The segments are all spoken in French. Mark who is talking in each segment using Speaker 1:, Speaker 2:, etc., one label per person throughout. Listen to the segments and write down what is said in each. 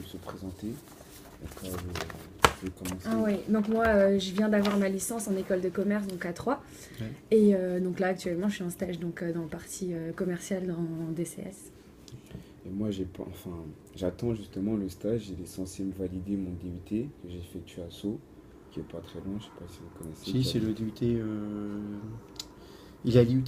Speaker 1: se présenter. Après, je vais commencer.
Speaker 2: Ah oui, donc moi je viens d'avoir ma licence en école de commerce, donc à 3.
Speaker 1: Ouais.
Speaker 2: Et donc là actuellement je suis en stage donc, dans le parti commercial en DCS.
Speaker 1: Et moi, j'attends justement le stage. Il est censé me valider mon DUT que j'ai effectué à Sceaux, qui est pas très loin, je sais pas si vous connaissez.
Speaker 3: Si, c'est le DUT. Il est à l'IUT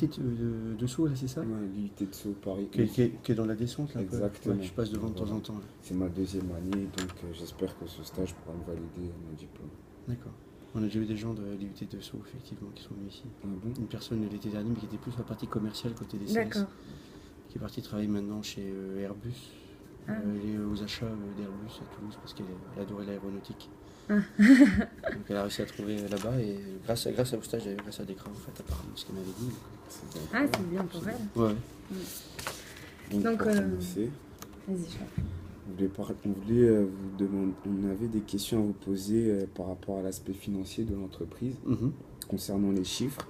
Speaker 3: de Sceaux, là, c'est ça?
Speaker 1: Ouais, l'IUT de Sceaux, Paris.
Speaker 3: Qui est dans la descente, là.
Speaker 1: Exactement.
Speaker 3: Ouais, je passe devant de temps en temps. Là.
Speaker 1: C'est ma 2e année, donc j'espère que ce stage pourra me valider mon diplôme.
Speaker 3: D'accord. On a déjà eu des gens de l'IUT de Sceaux, effectivement, qui sont venus ici.
Speaker 1: Ah bon?
Speaker 3: Une personne l'été dernier, mais qui était plus sur la partie commerciale côté DCS.
Speaker 2: D'accord.
Speaker 3: Qui est partie travailler maintenant chez Airbus.
Speaker 2: Ah.
Speaker 3: Elle est aux achats d'Airbus à Toulouse parce qu'elle adorait l'aéronautique.
Speaker 2: Ah.
Speaker 3: Donc elle a réussi à trouver là-bas et grâce au stage, d'ailleurs, grâce à Decra, en fait, apparemment, ce qu'elle m'avait dit.
Speaker 2: Ah, c'est bien pour elle.
Speaker 3: Ouais.
Speaker 1: Donc, pour commencer,
Speaker 2: vas-y, je
Speaker 1: on voulait vous demander, on avait des questions à vous poser par rapport à l'aspect financier de l'entreprise concernant les chiffres.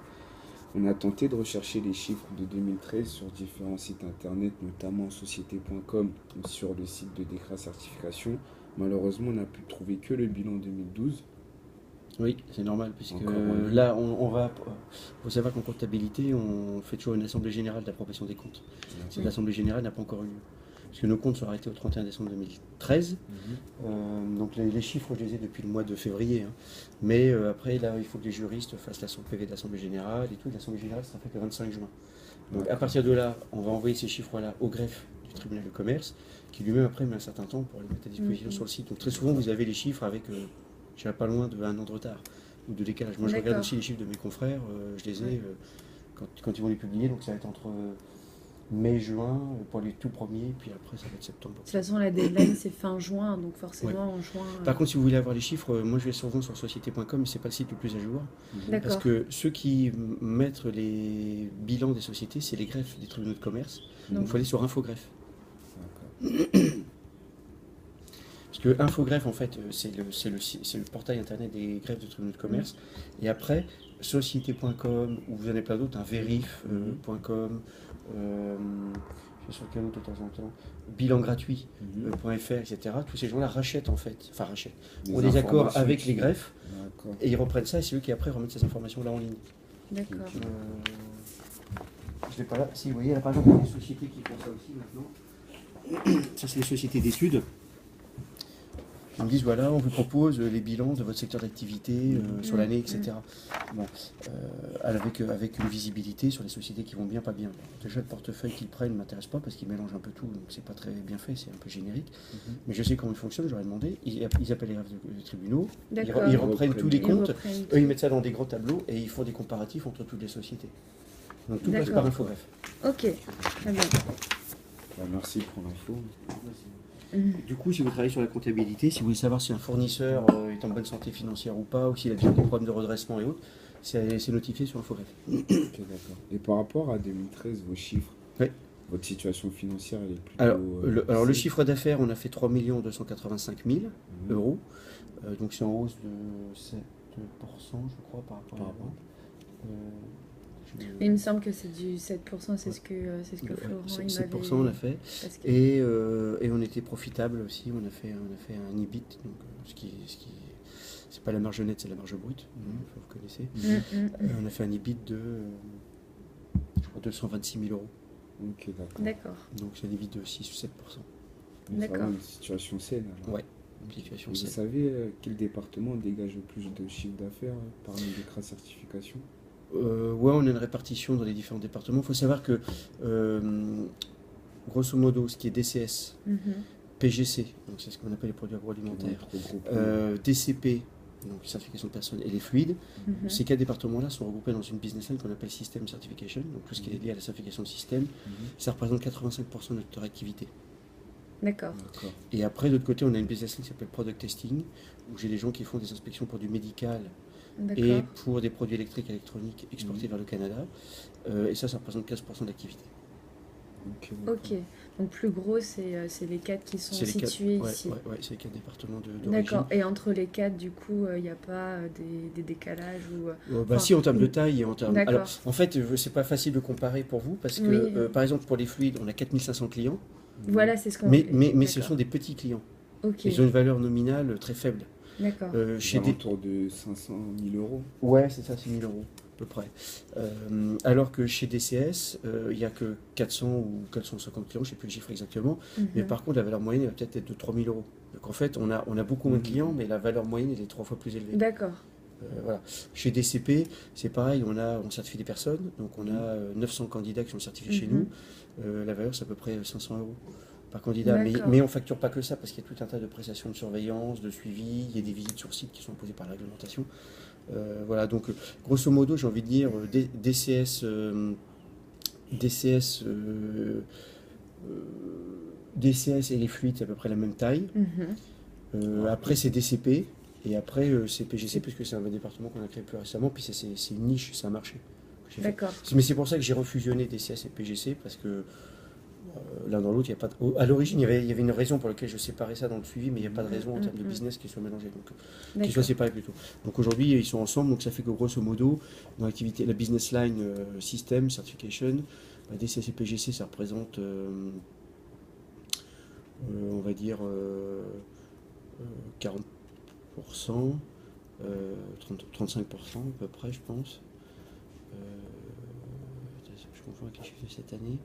Speaker 1: On a tenté de rechercher les chiffres de 2013 sur différents sites internet, notamment société.com ou sur le site de Decra Certification. Malheureusement, on n'a pu trouver que le bilan 2012.
Speaker 3: Oui, c'est normal, puisque là, on va. Il faut savoir qu'en comptabilité, on fait toujours une assemblée générale de la profession des comptes. Cette assemblée générale n'a pas encore eu lieu. Parce que nos comptes sont arrêtés au 31 décembre 2013. Donc les chiffres, je les ai depuis le mois de février. Hein. Mais après, là, il faut que les juristes fassent la PV de l'assemblée générale et tout. L'assemblée générale, ça fait que le 25 juin. Donc à partir de là, on va envoyer ces chiffres-là au greffe du tribunal de commerce, qui lui-même après met un certain temps pour les mettre à disposition sur le site. Donc très souvent, vous avez les chiffres avec, je dirais pas loin de 1 an de retard ou de décalage. Moi, je regarde aussi les chiffres de mes confrères. Je les ai quand ils vont les publier. Donc ça va être entre mai, juin pour les tout premiers, puis après ça va être septembre.
Speaker 2: De toute façon, la deadline c'est fin juin, donc forcément en juin.
Speaker 3: Par contre, si vous voulez avoir les chiffres, moi je vais souvent sur société.com, mais c'est pas le site le plus à jour. Parce que ceux qui mettent les bilans des sociétés, c'est les greffes des tribunaux de commerce. Donc il faut aller sur Infogreffe. Parce que Infogreffe, en fait, c'est le portail internet des greffes de tribunaux de commerce. Et après, société.com, ou vous en avez plein d'autres, verif.com, je suis sur quel autre de temps en temps, bilangratuit.fr, etc. Tous ces gens-là rachètent en fait, ont des accords avec les greffes, et ils reprennent ça, et c'est eux qui après remettent ces informations-là en ligne.
Speaker 2: D'accord.
Speaker 3: Je ne l'ai pas là. Si, vous voyez, là par exemple, il y a des sociétés qui font ça aussi maintenant. Ça, c'est les sociétés d'études. Ils me disent, voilà, on vous propose les bilans de votre secteur d'activité sur l'année, etc. Bon, avec une visibilité sur les sociétés qui vont bien, pas bien. Déjà, le portefeuille qu'ils prennent ne m'intéresse pas parce qu'ils mélangent un peu tout, donc c'est pas très bien fait, c'est un peu générique. Mais je sais comment ils fonctionnent, j'aurais demandé. Ils appellent les greffes de tribunaux, ils reprennent tous les comptes, eux ils mettent ça dans des gros tableaux et ils font des comparatifs entre toutes les sociétés. Donc tout passe par Infogreffe.
Speaker 2: Ok, très bien.
Speaker 1: Merci pour l'info.
Speaker 3: Du coup, si vous travaillez sur la comptabilité, si vous voulez savoir si un fournisseur est en bonne santé financière ou pas, ou s'il a déjà des problèmes de redressement et autres, c'est notifié sur Infogreffe.
Speaker 1: Ok, d'accord. Et par rapport à 2013, vos chiffres, votre situation financière, elle est plutôt...
Speaker 3: Alors le chiffre d'affaires, on a fait 3 285 000 euros. Donc c'est en hausse de 7%, je crois, par rapport à avant.
Speaker 2: Il me semble que c'est du 7%, c'est ce que Florent
Speaker 3: 7% on a fait. Et on était profitable aussi, on a fait un EBIT, donc, ce qui c'est pas la marge nette, c'est la marge brute, vous connaissez. On a fait un EBIT de je crois 226 000 euros.
Speaker 1: Ok, d'accord.
Speaker 3: Donc c'est un EBIT de 6 ou 7%.
Speaker 1: D'accord. Une situation saine.
Speaker 3: Ouais, une situation saine.
Speaker 1: Vous savez quel département dégage le plus de chiffre d'affaires parmi les Decra Certification?
Speaker 3: Ouais, on a une répartition dans les différents départements. Il faut savoir que, grosso modo, ce qui est DCS, PGC, donc c'est ce qu'on appelle les produits agroalimentaires, DCP, donc certification de personnes, et les fluides, ces 4 départements-là sont regroupés dans une business line qu'on appelle System Certification, donc tout ce qui est lié à la certification de système, ça représente 85% de notre activité.
Speaker 2: D'accord.
Speaker 3: Et après, de l'autre côté, on a une business line qui s'appelle Product Testing, où j'ai des gens qui font des inspections pour du médical, et pour des produits électriques et électroniques exportés vers le Canada. Et ça représente 15% d'activité.
Speaker 2: Ok. Donc plus gros, c'est les 4 qui sont situés ici.
Speaker 3: Ouais, c'est les 4 départements d'origine.
Speaker 2: D'accord. Et entre les 4, du coup, il n'y a pas des décalages ou...
Speaker 3: Si, en termes de taille et en termes... Alors, en fait, c'est pas facile de comparer pour vous, parce que, par exemple, pour les fluides, on a 4500 clients.
Speaker 2: Voilà, c'est ce qu'on...
Speaker 3: Mais ce sont des petits clients.
Speaker 2: Okay.
Speaker 3: Ils ont une valeur nominale très faible.
Speaker 2: D'accord.
Speaker 1: Autour de 500 000 euros.
Speaker 3: Ouais, c'est ça, c'est 1000 euros à peu près. Alors que chez DCS, il n'y a que 400 ou 450 clients, je ne sais plus le chiffre exactement, mais par contre la valeur moyenne va peut-être être de 3000 euros. Donc en fait, on a beaucoup moins de clients, mais la valeur moyenne elle est 3 fois plus élevée.
Speaker 2: D'accord.
Speaker 3: Voilà. Chez DCP, c'est pareil, on certifie des personnes, donc on a 900 candidats qui sont certifiés chez nous. La valeur, c'est à peu près 500 euros par candidat. Mais on ne facture pas que ça, parce qu'il y a tout un tas de prestations de surveillance, de suivi, il y a des visites sur site qui sont imposées par la réglementation. Voilà, donc grosso modo, j'ai envie de dire, DCS et les fluides, c'est à peu près la même taille. Après, c'est DCP. Et après, c'est PGC, puisque c'est un département qu'on a créé plus récemment, puis c'est une niche, c'est un marché.
Speaker 2: D'accord.
Speaker 3: Mais c'est pour ça que j'ai refusionné DCS et PGC, parce que l'un dans l'autre, il n'y a pas à l'origine, il y avait une raison pour laquelle je séparais ça dans le suivi, mais il n'y a pas de raison en termes de business qu'ils soient mélangés, donc qu'ils soient séparés plutôt. Donc aujourd'hui, ils sont ensemble, donc ça fait que grosso modo, dans l'activité, la business line system, certification, DCS et PGC, ça représente, on va dire, 40%. 35% à peu près, je pense. Je confonds avec les chiffres de cette année.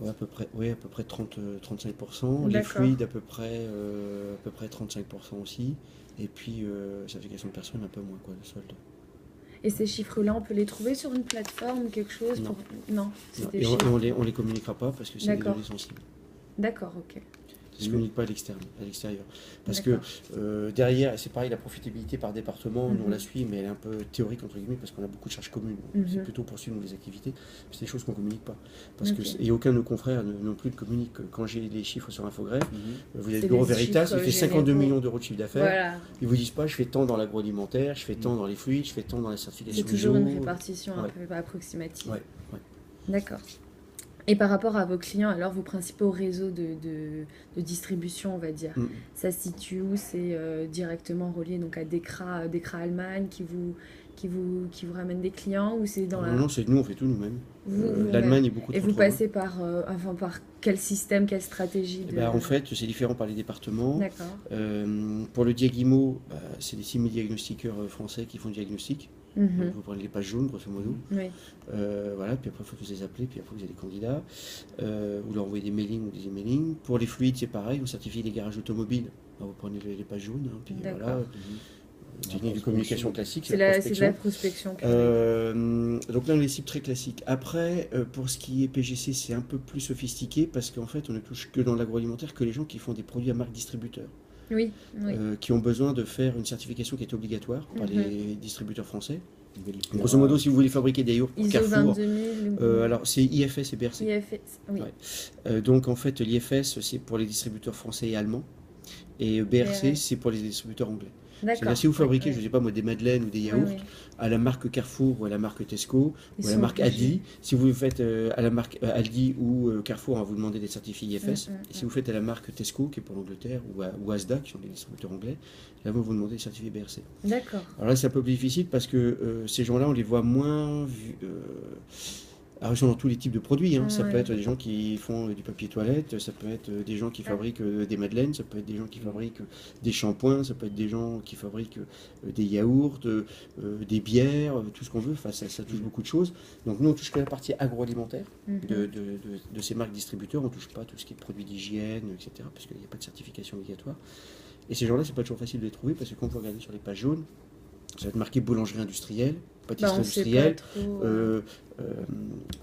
Speaker 3: À peu près 30-35%. Les fluides, à peu près 35% aussi. Et puis, certification de personnes, un peu moins, quoi, le solde.
Speaker 2: Et ces chiffres-là, on peut les trouver sur une plateforme ou quelque chose? Non.
Speaker 3: Et on les communiquera pas parce que c'est des données sensibles.
Speaker 2: D'accord, ok.
Speaker 3: Ça ne se communique pas à l'extérieur. Parce que derrière, c'est pareil, la profitabilité par département, nous on la suit, mais elle est un peu théorique, entre guillemets, parce qu'on a beaucoup de charges communes. C'est plutôt pour suivre les activités. C'est des choses qu'on ne communique pas. Parce et aucun de nos confrères non plus ne communique. Quand j'ai les chiffres sur Infogreffe, vous avez le Bureau Veritas, il fait 52 millions d'euros de chiffre d'affaires. Voilà. Ils ne vous disent pas, je fais tant dans l'agroalimentaire, je fais tant dans les fluides, je fais tant dans la certification.
Speaker 2: C'est toujours une répartition un peu approximative. Ouais. D'accord. Et par rapport à vos clients, alors vos principaux réseaux de distribution, on va dire, ça se situe où? C'est directement relié donc à Dekra Allemagne qui vous ramène des clients, ou c'est dans
Speaker 3: Non, c'est nous, on fait tout nous-mêmes. L'Allemagne est beaucoup trop.
Speaker 2: Et vous passez par quel système, quelle stratégie
Speaker 3: En fait, c'est différent par les départements.
Speaker 2: D'accord.
Speaker 3: Pour le Diagimo, c'est les 6000 diagnostiqueurs français qui font le diagnostic. Donc vous prenez les pages jaunes, grosso modo.
Speaker 2: Oui.
Speaker 3: Voilà, puis après, il faut que vous les appelez, puis après, vous avez des candidats. Vous leur envoyez des mailings ou des emailings. Pour les fluides, c'est pareil, vous certifiez les garages automobiles. Alors, vous prenez les pages jaunes, puis voilà. Technique de communication classique,
Speaker 2: c'est la prospection.
Speaker 3: Donc là, on les cibles très classiques. Après, pour ce qui est PGC, c'est un peu plus sophistiqué, parce qu'en fait, on ne touche que dans l'agroalimentaire que les gens qui font des produits à marque distributeur.
Speaker 2: Oui.
Speaker 3: Qui ont besoin de faire une certification qui est obligatoire par les distributeurs français. Grosso modo, si vous voulez fabriquer des yaourts pour Carrefour, alors c'est IFS et BRC.
Speaker 2: IFS, oui.
Speaker 3: Donc en fait, l'IFS, c'est pour les distributeurs français et allemands, et BRC, c'est pour les distributeurs anglais. C'est-à-dire, si vous fabriquez, je ne sais pas moi, des madeleines ou des yaourts à la marque Carrefour ou à la marque Tesco ou à la marque Aldi, si vous le faites à la marque Aldi ou Carrefour, on va vous demander d'être certifié IFS. Et si vous faites à la marque Tesco, qui est pour l'Angleterre, ou Asda, qui sont des distributeurs anglais, là, on va vous demander de certifier BRC.
Speaker 2: D'accord.
Speaker 3: Alors là, c'est un peu plus difficile parce que ces gens-là, on les voit moins. Alors, ils sont dans tous les types de produits. Ça peut être des gens qui font du papier toilette, ça peut être des gens qui fabriquent des madeleines, ça peut être des gens qui fabriquent des shampoings, ça peut être des gens qui fabriquent des yaourts, des bières, tout ce qu'on veut. Enfin, ça touche beaucoup de choses. Donc nous, on touche que la partie agroalimentaire de ces marques distributeurs. On ne touche pas tout ce qui est produits d'hygiène, etc. parce qu'il n'y a pas de certification obligatoire. Et ces gens-là, c'est pas toujours facile de les trouver parce que quand vous regardez sur les pages jaunes, ça va être marqué boulangerie industrielle, pâtisserie industrielle,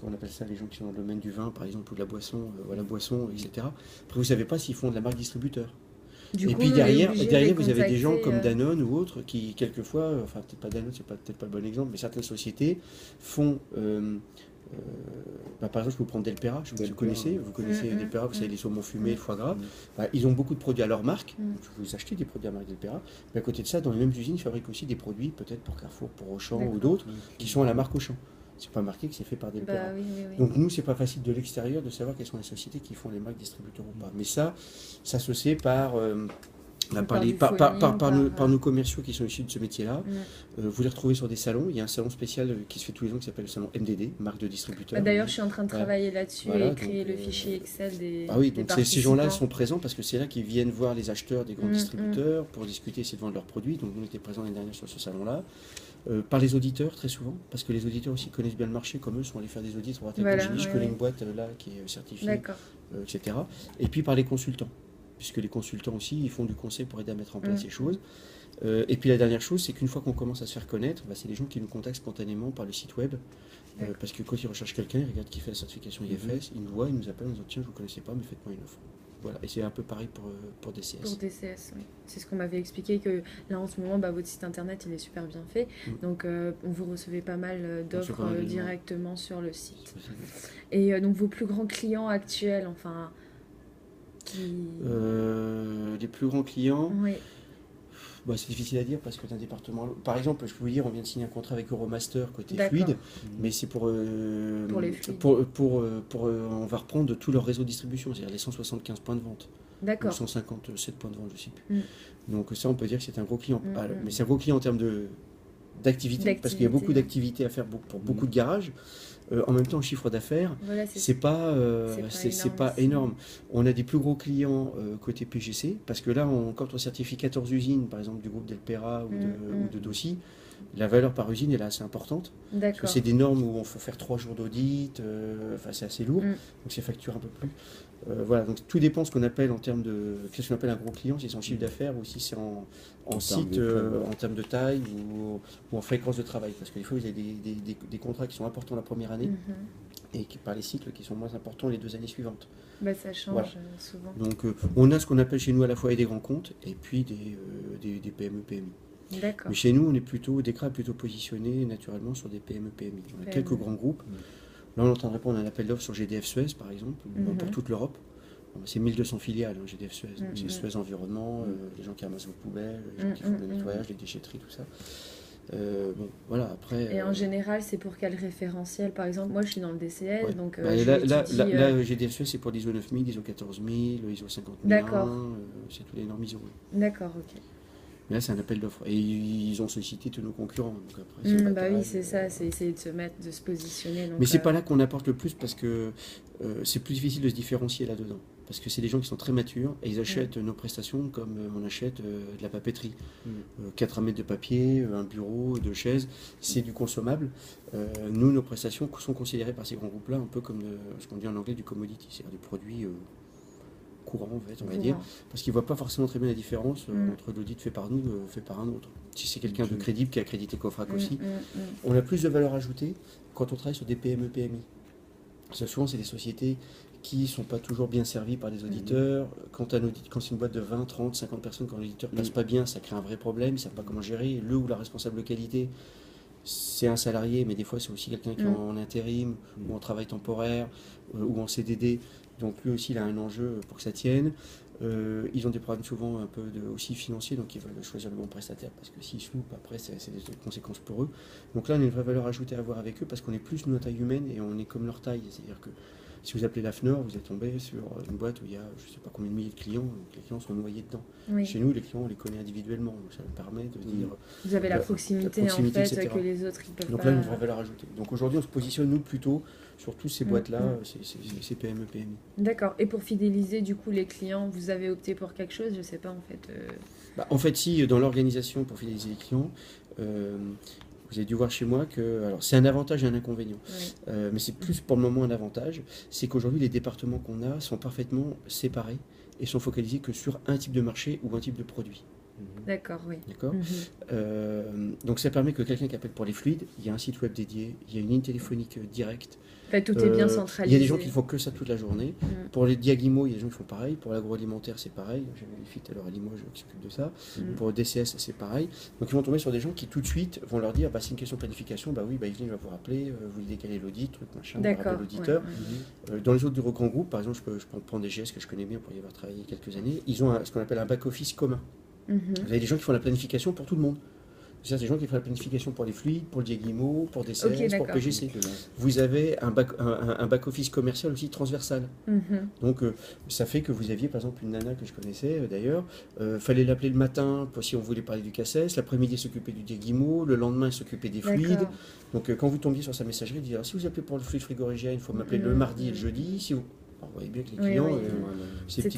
Speaker 3: on appelle ça les gens qui sont dans le domaine du vin, par exemple, ou de la boisson, etc. Après, vous ne savez pas s'ils font de la marque distributeur. Et puis derrière, vous avez des gens comme Danone ou autres qui, quelquefois, enfin, peut-être pas Danone, c'est peut-être pas le bon exemple, mais certaines sociétés font. Par exemple, je peux vous prendre Delpera, vous connaissez Delpera, vous savez, les saumons fumés, le foie gras. Ils ont beaucoup de produits à leur marque, donc vous achetez des produits à la marque Delpera, mais à côté de ça, dans les mêmes usines, ils fabriquent aussi des produits, peut-être pour Carrefour, pour Auchan ou d'autres, qui sont à la marque Auchan. C'est pas marqué que c'est fait par Delpera. Donc nous, c'est pas facile de l'extérieur de savoir quelles sont les sociétés qui font les marques distributeurs ou pas. Mais ça se sait par Par nos commerciaux qui sont issus de ce métier-là. Vous les retrouvez sur des salons. Il y a un salon spécial qui se fait tous les ans qui s'appelle le salon MDD, marque de distributeur.
Speaker 2: D'ailleurs, je suis en train de travailler là-dessus et créer le fichier Excel des
Speaker 3: donc ces gens-là sont présents parce que c'est là qu'ils viennent voir les acheteurs des grands distributeurs pour discuter, essayer de vendre leurs produits. Donc nous, on était présents l'année dernière sur ce salon-là. Par les auditeurs, très souvent, parce que les auditeurs aussi connaissent bien le marché, comme eux, sont allés faire des audits. Je connais une boîte là qui est certifiée, etc. Et puis par les consultants, puisque les consultants aussi, ils font du conseil pour aider à mettre en place ces choses. Et puis la dernière chose, c'est qu'une fois qu'on commence à se faire connaître, c'est des gens qui nous contactent spontanément par le site web, parce que quand ils recherchent quelqu'un, ils regardent qui fait la certification IFS, ils nous voient, ils nous appellent, ils nous disent tiens, je ne vous connaissais pas, mais faites-moi une offre. Voilà. Et c'est un peu pareil pour DCS.
Speaker 2: Pour DCS, oui. C'est ce qu'on m'avait expliqué, que là en ce moment, votre site internet il est super bien fait, donc vous recevez pas mal d'offres directement sur le site. Et donc vos plus grands clients actuels, enfin...
Speaker 3: Les plus grands clients, c'est difficile à dire parce que d'un département. Par exemple, je peux vous dire, on vient de signer un contrat avec Euromaster côté fluide, mais c'est pour les fluides. On va reprendre tout leur réseau de distribution, c'est-à-dire les 175 points de vente. D'accord. 157 points de vente, je ne sais plus. Donc ça, on peut dire que c'est un gros client. Mais c'est un gros client en termes d'activité, parce qu'il y a beaucoup d'activités à faire pour beaucoup de garages. En même temps, le chiffre d'affaires, c'est pas énorme. On a des plus gros clients côté PGC, parce que là, quand on certifie 14 usines, par exemple du groupe Delpera ou de Dossi, la valeur par usine est là assez importante. Parce que c'est des normes où on faut faire 3 jours d'audit, c'est assez lourd, donc c'est facture un peu plus. Donc tout dépend ce qu'on appelle en termes de. Qu'est-ce qu'on appelle un gros client, si c'est en chiffre d'affaires ou si c'est en site, en termes de taille ou en fréquence de travail. Parce que des fois, vous avez des contrats qui sont importants la première année et par les cycles qui sont moins importants les 2 années suivantes.
Speaker 2: Ça change souvent.
Speaker 3: Donc on a ce qu'on appelle chez nous à la fois des grands comptes et puis des PME, PMI. Mais chez nous, on est plutôt positionné naturellement sur des PME, PMI. On a quelques grands groupes. Là, on est en train de répondre à un appel d'offres sur GDF Suez, par exemple, pour toute l'Europe. C'est 1200 filiales, GDF Suez. Donc c'est Suez Environnement, les gens qui ramassent vos poubelles, les gens qui font le nettoyage, les déchetteries, tout ça. Après,
Speaker 2: et en général, c'est pour quel référentiel? Par exemple, moi, je suis dans le DCS, donc...
Speaker 3: là, GDF Suez, c'est pour l'ISO 9000, l'ISO 14000, l'ISO 50001, c'est tous les normes ISO.
Speaker 2: D'accord, ok.
Speaker 3: Mais là, c'est un appel d'offres. Et ils ont sollicité tous nos concurrents. Donc après,
Speaker 2: c'est ça, c'est essayer de se positionner. Donc,
Speaker 3: mais c'est pas là qu'on apporte le plus parce que c'est plus difficile de se différencier là-dedans. Parce que c'est des gens qui sont très matures et ils achètent nos prestations comme on achète de la papeterie. 4 mètres de papier, un bureau, 2 chaises, c'est du consommable. Nous, nos prestations sont considérées par ces grands groupes-là un peu comme ce qu'on dit en anglais du commodity, c'est-à-dire du produit courant, en fait, on va dire, parce qu'ils ne voient pas forcément très bien la différence entre l'audit fait par nous fait par un autre. Si c'est quelqu'un de crédible qui a accrédité Cofrac aussi, on a plus de valeur ajoutée quand on travaille sur des PME, PMI. Parce que souvent, c'est des sociétés qui ne sont pas toujours bien servies par les auditeurs. Quand c'est une boîte de 20, 30, 50 personnes, quand l'auditeur ne passe pas bien, ça crée un vrai problème, ils ne savent pas comment gérer. Le ou la responsable de qualité, c'est un salarié, mais des fois, c'est aussi quelqu'un qui est en intérim, ou en travail temporaire, ou en CDD. Donc lui aussi, il a un enjeu pour que ça tienne. Ils ont des problèmes souvent un peu aussi financiers, donc ils veulent choisir le bon prestataire, parce que s'ils se loupent, après, c'est des conséquences pour eux. Donc là, on a une vraie valeur ajoutée à avoir avec eux, parce qu'on est plus nous à taille humaine, et on est comme leur taille. C'est-à-dire que si vous appelez l'AFNOR, vous êtes tombé sur une boîte où il y a je ne sais pas combien de milliers de clients, donc les clients sont noyés dedans. Chez nous, les clients, on les connaît individuellement, donc ça nous permet de dire...
Speaker 2: Vous avez la proximité en fait, etc. que les autres, ils peuvent
Speaker 3: donc là, une vraie valeur ajoutée. Donc aujourd'hui, on se positionne, nous, plutôt sur toutes ces boîtes-là, ces PME, PMI.
Speaker 2: D'accord. Et pour fidéliser, du coup, les clients, vous avez opté pour quelque chose? Je ne sais pas, en fait.
Speaker 3: En fait, si, dans l'organisation, pour fidéliser les clients... vous avez dû voir chez moi que, alors c'est un avantage et un inconvénient, mais c'est plus pour le moment un avantage, c'est qu'aujourd'hui les départements qu'on a sont parfaitement séparés et sont focalisés que sur un type de marché ou un type de produit.
Speaker 2: D'accord, oui.
Speaker 3: D'accord. Donc ça permet que quelqu'un qui appelle pour les fluides, il y a un site web dédié, il y a une ligne téléphonique directe.
Speaker 2: En fait, tout est bien centralisé.
Speaker 3: Il y a des gens qui font que ça toute la journée. Pour les Diagimo, il y a des gens qui font pareil. Pour l'agroalimentaire, c'est pareil. J'avais les filles tout à l'heure à Limoges qui s'occupent de ça. Pour DCS, c'est pareil. Donc ils vont tomber sur des gens qui tout de suite vont leur dire c'est une question de planification. Yveline va vous rappeler, vous décalez l'audit, truc machin, vous rappelez l'auditeur. Dans les autres grands groupes, par exemple, je peux prendre des GS que je connais bien pour y avoir travaillé quelques années. Ils ont ce qu'on appelle un back-office commun. Vous avez des gens qui font la planification pour tout le monde. C'est des gens qui font la planification pour les fluides, pour le Diaguimo, pour DCS, pour PGC.
Speaker 1: Okay.
Speaker 3: Vous avez un back-office commercial aussi transversal. Donc, ça fait que vous aviez, par exemple, une nana que je connaissais d'ailleurs, fallait l'appeler le matin si on voulait parler du CACES, l'après-midi s'occuper du Diaguimo, le lendemain s'occuper des fluides. Donc, quand vous tombiez sur sa messagerie, il dit si vous appelez pour le fluide frigorigène, il faut m'appeler le mardi et le jeudi. Si vous... Alors, vous voyez bien que les clients, c'est